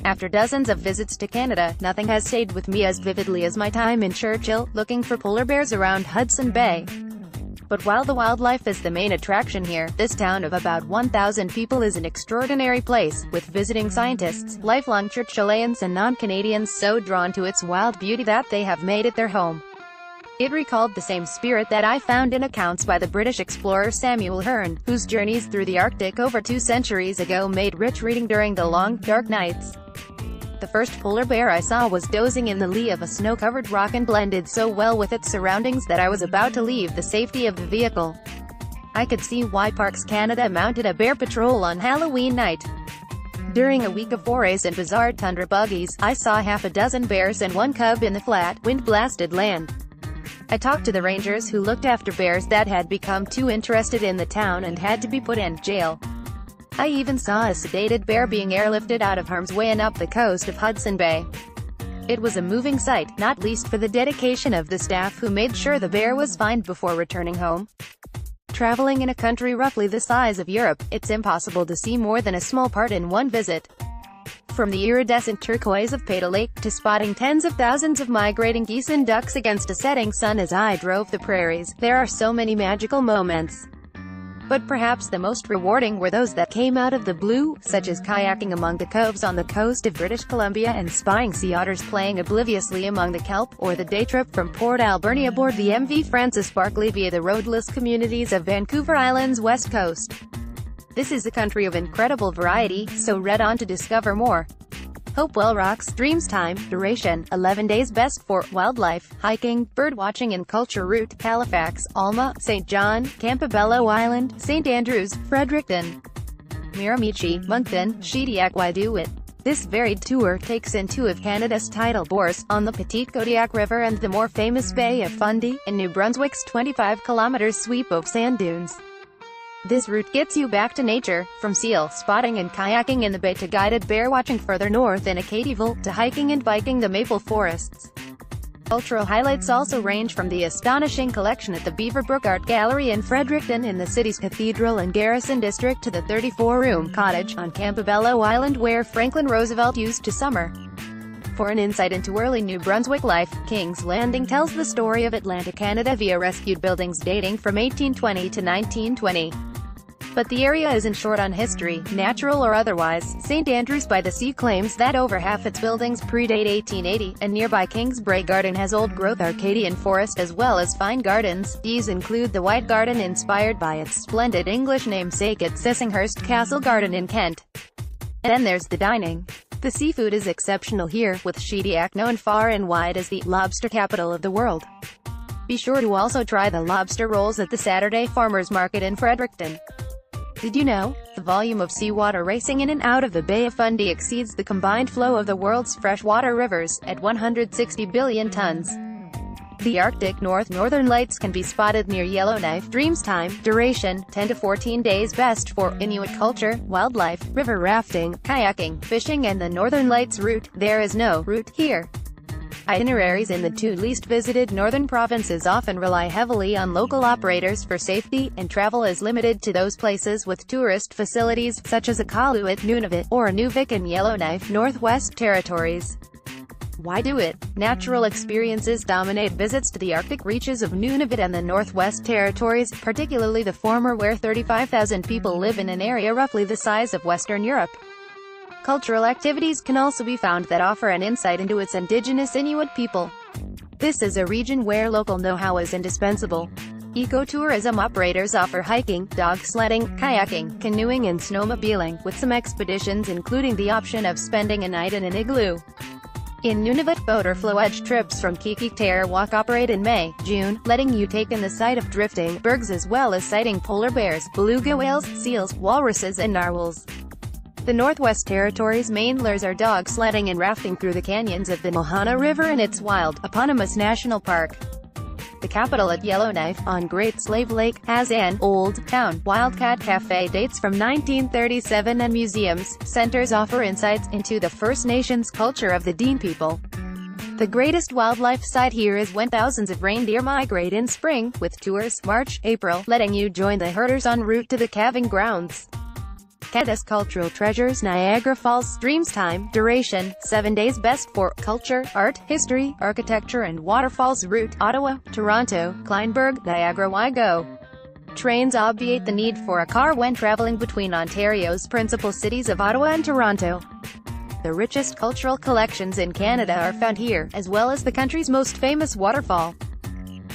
After dozens of visits to Canada, nothing has stayed with me as vividly as my time in Churchill, looking for polar bears around Hudson Bay. But while the wildlife is the main attraction here, this town of about 1,000 people is an extraordinary place, with visiting scientists, lifelong Churchillians and non-Canadians so drawn to its wild beauty that they have made it their home. It recalled the same spirit that I found in accounts by the British explorer Samuel Hearne, whose journeys through the Arctic over 2 centuries ago made rich reading during the long, dark nights. The first polar bear I saw was dozing in the lee of a snow-covered rock and blended so well with its surroundings that I was about to leave the safety of the vehicle. I could see why Parks Canada mounted a bear patrol on Halloween night. During a week of forays and bizarre tundra buggies, I saw half a dozen bears and 1 cub in the flat, wind-blasted land. I talked to the rangers who looked after bears that had become too interested in the town and had to be put in jail. I even saw a sedated bear being airlifted out of harm's way and up the coast of Hudson Bay. It was a moving sight, not least for the dedication of the staff who made sure the bear was fine before returning home. Traveling in a country roughly the size of Europe, it's impossible to see more than a small part in one visit. From the iridescent turquoise of Peta Lake to spotting tens of thousands of migrating geese and ducks against a setting sun as I drove the prairies, there are so many magical moments. But perhaps the most rewarding were those that came out of the blue, such as kayaking among the coves on the coast of British Columbia and spying sea otters playing obliviously among the kelp, or the day trip from Port Alberni aboard the MV Francis Barkley via the roadless communities of Vancouver Island's west coast. This is a country of incredible variety, so read on to discover more. Hopewell Rocks, Dreams Time, Duration, 11 days best for wildlife, hiking, birdwatching and culture route, Halifax, Alma, St. John, Campobello Island, St. Andrews, Fredericton, Miramichi, Moncton, Shediac. Why do it? This varied tour takes in 2 of Canada's tidal bores, on the Petite Kodiak River and the more famous Bay of Fundy, and New Brunswick's 25-kilometer sweep of sand dunes. This route gets you back to nature, from seal spotting and kayaking in the bay to guided bear watching further north in Acadieville, to hiking and biking the maple forests. Cultural highlights also range from the astonishing collection at the Beaverbrook Art Gallery in Fredericton in the city's Cathedral and Garrison District to the 34-room cottage on Campobello Island where Franklin Roosevelt used to summer. For an insight into early New Brunswick life, King's Landing tells the story of Atlantic Canada via rescued buildings dating from 1820 to 1920. But the area isn't short on history, natural or otherwise. St. Andrews by the Sea claims that over half its buildings predate 1880, and nearby Kingsbrae Garden has old-growth Arcadian forest as well as fine gardens. These include the White Garden inspired by its splendid English namesake at Sissinghurst Castle Garden in Kent. And then there's the dining. The seafood is exceptional here, with Shediac known far and wide as the lobster capital of the world. Be sure to also try the lobster rolls at the Saturday Farmers Market in Fredericton. Did you know? The volume of seawater racing in and out of the Bay of Fundy exceeds the combined flow of the world's freshwater rivers, at 160 billion tons. The Arctic Northern Lights can be spotted near Yellowknife. Dreams Time, Duration, 10 to 14 days best for Inuit culture, wildlife, river rafting, kayaking, fishing and the Northern Lights route. There is no route here. Itineraries in the 2 least visited northern provinces often rely heavily on local operators for safety, and travel is limited to those places with tourist facilities, such as Iqaluit, Nunavut, or Inuvik and Yellowknife, Northwest Territories. Why do it? Natural experiences dominate visits to the Arctic reaches of Nunavut and the Northwest Territories, particularly the former where 35,000 people live in an area roughly the size of Western Europe. Cultural activities can also be found that offer an insight into its indigenous Inuit people. This is a region where local know-how is indispensable. Ecotourism operators offer hiking, dog sledding, kayaking, canoeing and snowmobiling, with some expeditions including the option of spending a night in an igloo. In Nunavut, boat or flow-edge trips from Kikiktere Walk operate in May, June, letting you take in the sight of drifting bergs as well as sighting polar bears, beluga whales, seals, walruses and narwhals. The Northwest Territories' main lures are dog sledding and rafting through the canyons of the Mohana River and its wild, eponymous national park. The capital at Yellowknife, on Great Slave Lake, has an Old Town Wildcat Cafe dates from 1937 and museums, centers offer insights into the First Nations culture of the Dean people. The greatest wildlife sight here is when thousands of reindeer migrate in spring, with tours, March, April, letting you join the herders en route to the calving grounds. Canada's cultural treasures, Niagara Falls. Dreams time, duration, 7 days. Best for culture, art, history, architecture and waterfalls. Route, Ottawa, Toronto, Kleinburg, Niagara. Why go? Trains obviate the need for a car when traveling between Ontario's principal cities of Ottawa and Toronto. The richest cultural collections in Canada are found here, as well as the country's most famous waterfall.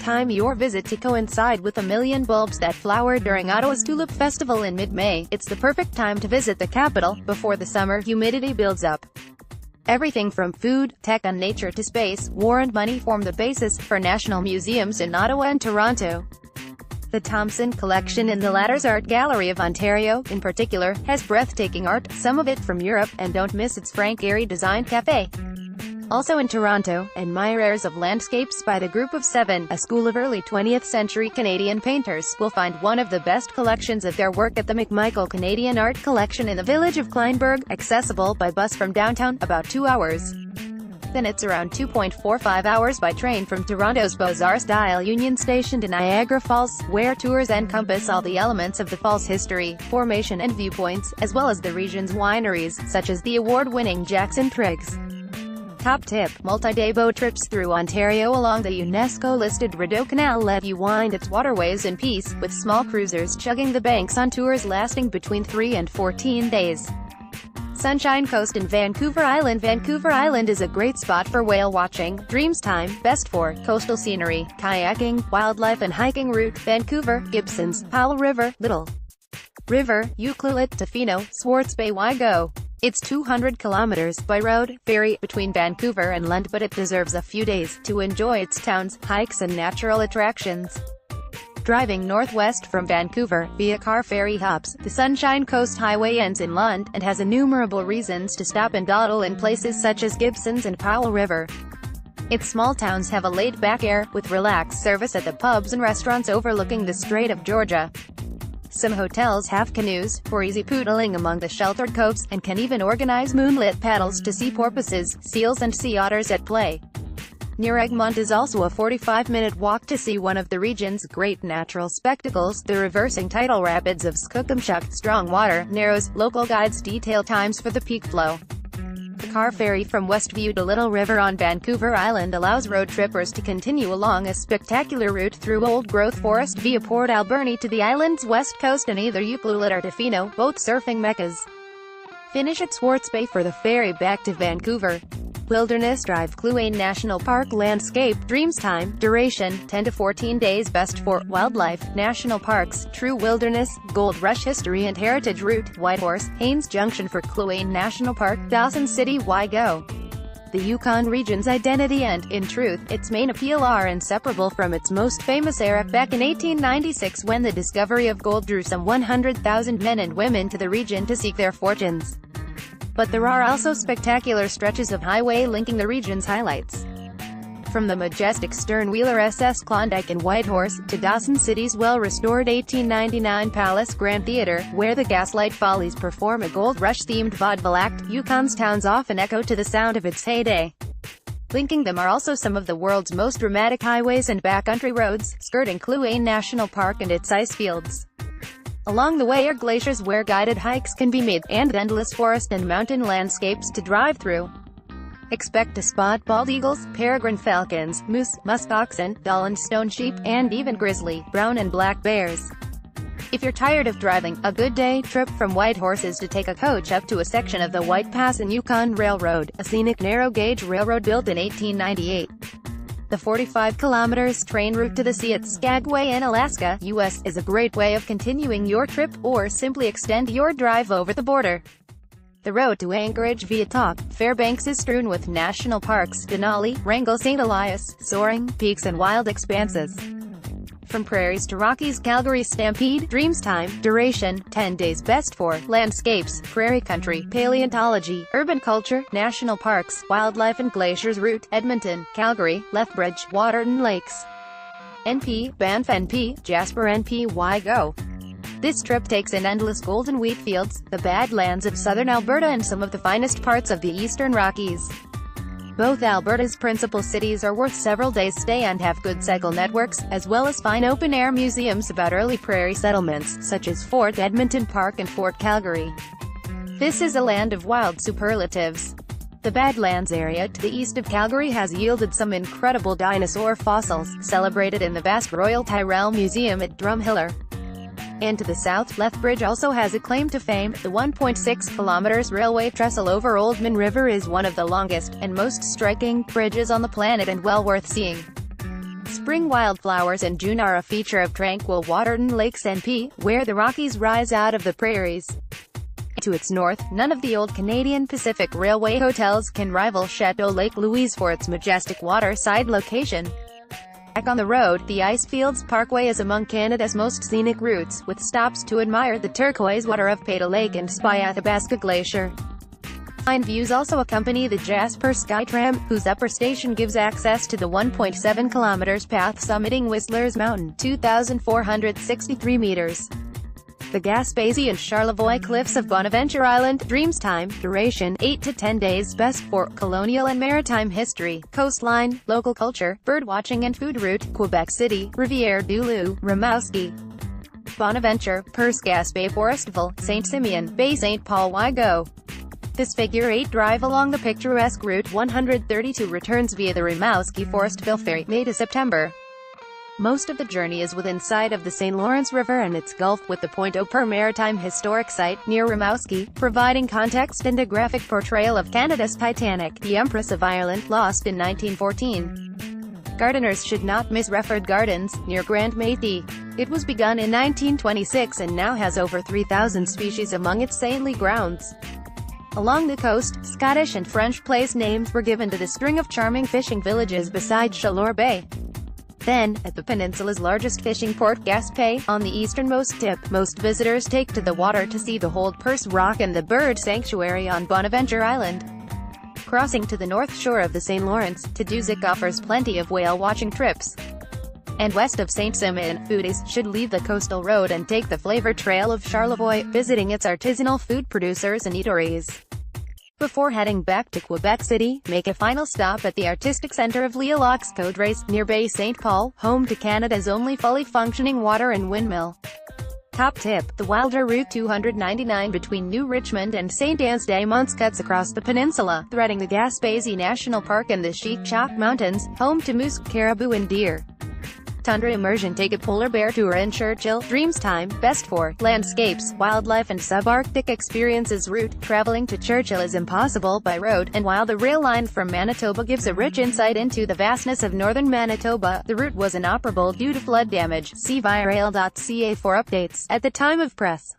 Time your visit to coincide with a million bulbs that flower during Ottawa's Tulip Festival in mid-May. It's the perfect time to visit the capital, before the summer humidity builds up. Everything from food, tech and nature to space, war and money form the basis for national museums in Ottawa and Toronto. The Thompson Collection in the latter's Art Gallery of Ontario, in particular, has breathtaking art, some of it from Europe, and don't miss its Frank Gehry-designed café. Also in Toronto, admirers of landscapes by the Group of Seven, a school of early 20th century Canadian painters, will find one of the best collections of their work at the McMichael Canadian Art Collection in the village of Kleinburg, accessible by bus from downtown, about 2 hours. Then it's around 2.45 hours by train from Toronto's Beaux-Arts-style Union Station to Niagara Falls, where tours encompass all the elements of the fall's history, formation and viewpoints, as well as the region's wineries, such as the award-winning Jackson Triggs. Top tip: multi-day boat trips through Ontario along the UNESCO-listed Rideau Canal let you wind its waterways in peace, with small cruisers chugging the banks on tours lasting between 3 and 14 days. Sunshine Coast in Vancouver Island. Vancouver Island is a great spot for whale watching. Dreams time, best for coastal scenery, kayaking, wildlife and hiking. Route, Vancouver, Gibsons, Powell River, Little River, Ucluelet, Tofino, Swartz Bay. Why go? It's 200 kilometers by road, ferry, between Vancouver and Lund, but it deserves a few days to enjoy its towns, hikes and natural attractions. Driving northwest from Vancouver, via car ferry hops, the Sunshine Coast Highway ends in Lund, and has innumerable reasons to stop and dawdle in places such as Gibsons and Powell River. Its small towns have a laid-back air, with relaxed service at the pubs and restaurants overlooking the Strait of Georgia. Some hotels have canoes, for easy poodling among the sheltered coves, and can even organize moonlit paddles to see porpoises, seals and sea otters at play. Near Egmont is also a 45-minute walk to see one of the region's great natural spectacles, the reversing tidal rapids of Skookumchuck. Strong water, narrows, local guides detail times for the peak flow. The car ferry from Westview to Little River on Vancouver Island allows road trippers to continue along a spectacular route through old-growth forest via Port Alberni to the island's west coast and either Ucluelet or Tofino, both surfing meccas. Finish at Swartz Bay for the ferry back to Vancouver. Wilderness Drive, Kluane National Park. Landscape, dreams time, duration, 10 to 14 days. Best for wildlife, national parks, true wilderness, gold rush history and heritage. Route, Whitehorse, Haines Junction for Kluane National Park, Dawson City. Why go? The Yukon region's identity and, in truth, its main appeal are inseparable from its most famous era, back in 1896 when the discovery of gold drew some 100,000 men and women to the region to seek their fortunes. But there are also spectacular stretches of highway linking the region's highlights. From the majestic sternwheeler SS Klondike in Whitehorse, to Dawson City's well-restored 1899 Palace Grand Theatre, where the Gaslight Follies perform a gold rush-themed vaudeville act, Yukon's towns often echo to the sound of its heyday. Linking them are also some of the world's most dramatic highways and backcountry roads, skirting Kluane National Park and its ice fields. Along the way are glaciers where guided hikes can be made, and endless forest and mountain landscapes to drive through. Expect to spot bald eagles, peregrine falcons, moose, musk oxen, dull and stone sheep, and even grizzly, brown and black bears. If you're tired of driving, a good day trip from Whitehorse is to take a coach up to a section of the White Pass and Yukon Railroad, a scenic narrow-gauge railroad built in 1898. The 45 kilometers train route to the sea at Skagway in Alaska, U.S., is a great way of continuing your trip, or simply extend your drive over the border. The road to Anchorage via Top Fairbanks is strewn with national parks, Denali, Wrangell, St. Elias, soaring peaks and wild expanses. From prairies to Rockies. Calgary Stampede, dreams time, duration, 10 days. Best for landscapes, prairie country, paleontology, urban culture, national parks, wildlife and glaciers. Route, Edmonton, Calgary, Lethbridge, Waterton Lakes. NP, Banff NP, Jasper NP. Why go? This trip takes in endless golden wheat fields, the Badlands of southern Alberta and some of the finest parts of the eastern Rockies. Both Alberta's principal cities are worth several days' stay and have good cycle networks, as well as fine open-air museums about early prairie settlements, such as Fort Edmonton Park and Fort Calgary. This is a land of wild superlatives. The Badlands area to the east of Calgary has yielded some incredible dinosaur fossils, celebrated in the vast Royal Tyrrell Museum at Drumheller. And to the south, Lethbridge also has a claim to fame. The 1.6 km railway trestle over Oldman River is one of the longest, and most striking, bridges on the planet and well worth seeing. Spring wildflowers in June are a feature of tranquil Waterton Lakes NP, where the Rockies rise out of the prairies. To its north, none of the old Canadian Pacific Railway hotels can rival Chateau Lake Louise for its majestic waterside location. Back on the road, the Icefields Parkway is among Canada's most scenic routes, with stops to admire the turquoise water of Peyto Lake and spy Athabasca Glacier. Fine views also accompany the Jasper Skytram, whose upper station gives access to the 1.7 km path summiting Whistler's Mountain, 2,463 meters. The Gaspésie and Charlevoix Cliffs of Bonaventure Island, Dreams time, duration, 8 to 10 days, best for colonial and maritime history, coastline, local culture, birdwatching and food route, Quebec City, Rivière du Loup, Rimouski, Bonaventure, Perce Gaspé Forestville, Saint-Simeon, Bay St. Paul Wygo. This figure-8 drive along the picturesque Route 132 returns via the Rimouski-Forestville Ferry, May to September. Most of the journey is within sight of the St. Lawrence River and its gulf, with the Pointe-au-Père Maritime Historic Site, near Rimouski, providing context and a graphic portrayal of Canada's Titanic, the Empress of Ireland, lost in 1914. Gardeners should not miss Refford Gardens, near Grand Métis. It was begun in 1926 and now has over 3,000 species among its saintly grounds. Along the coast, Scottish and French place names were given to the string of charming fishing villages beside Chaleur Bay. Then, at the peninsula's largest fishing port, Gaspé, on the easternmost tip, most visitors take to the water to see the Hold Perce Rock and the bird sanctuary on Bonaventure Island. Crossing to the north shore of the St. Lawrence, Tadoussac offers plenty of whale-watching trips. And west of Saint-Simeon, foodies should leave the coastal road and take the flavor trail of Charlevoix, visiting its artisanal food producers and eateries. Before heading back to Quebec City, make a final stop at the artistic centre of L'Île-aux-Coudres, near Bay St. Paul, home to Canada's only fully functioning water and windmill. Top tip: the Wilder Route 299 between New Richmond and Saint-Anne-des-Monts cuts across the peninsula, threading the Gaspésie National Park and the Chic-Choc Mountains, home to moose, caribou and deer. Tundra immersion: take a polar bear tour in Churchill, Dreams time, best for landscapes, wildlife and subarctic experiences. Route: traveling to Churchill is impossible by road, and while the rail line from Manitoba gives a rich insight into the vastness of northern Manitoba, the route was inoperable due to flood damage. See viarail.ca for updates. At the time of press,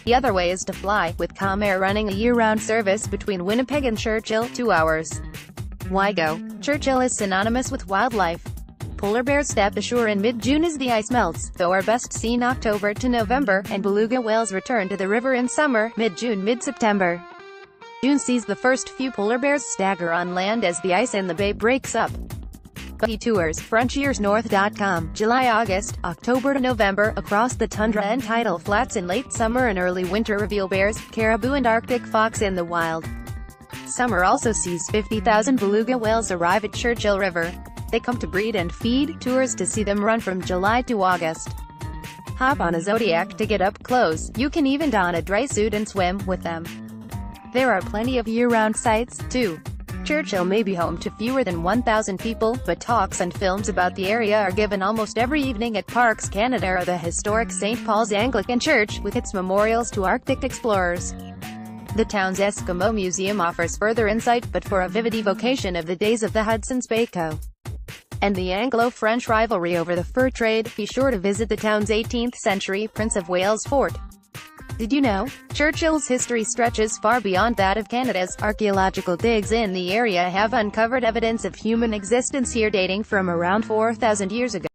the other way is to fly, with Comair running a year-round service between Winnipeg and Churchill, 2 hours. Why go? Churchill is synonymous with wildlife. Polar bears step ashore in mid-June as the ice melts, though are best seen October to November, and beluga whales return to the river in summer, mid-June, mid-September. June sees the first few polar bears stagger on land as the ice in the bay breaks up. Buggy tours, frontiersnorth.com, July-August, October to November, across the tundra and tidal flats in late summer and early winter reveal bears, caribou and Arctic fox in the wild. Summer also sees 50,000 beluga whales arrive at Churchill River. They come to breed and feed, tours to see them run from July to August. Hop on a Zodiac to get up close, you can even don a dry suit and swim with them. There are plenty of year-round sights, too. Churchill may be home to fewer than 1,000 people, but talks and films about the area are given almost every evening at Parks Canada or the historic St. Paul's Anglican Church, with its memorials to Arctic explorers. The town's Eskimo Museum offers further insight, but for a vivid evocation of the days of the Hudson Bay Co. and the Anglo-French rivalry over the fur trade, be sure to visit the town's 18th-century Prince of Wales fort. Did you know? Churchill's history stretches far beyond that of Canada's. Archaeological digs in the area have uncovered evidence of human existence here dating from around 4,000 years ago.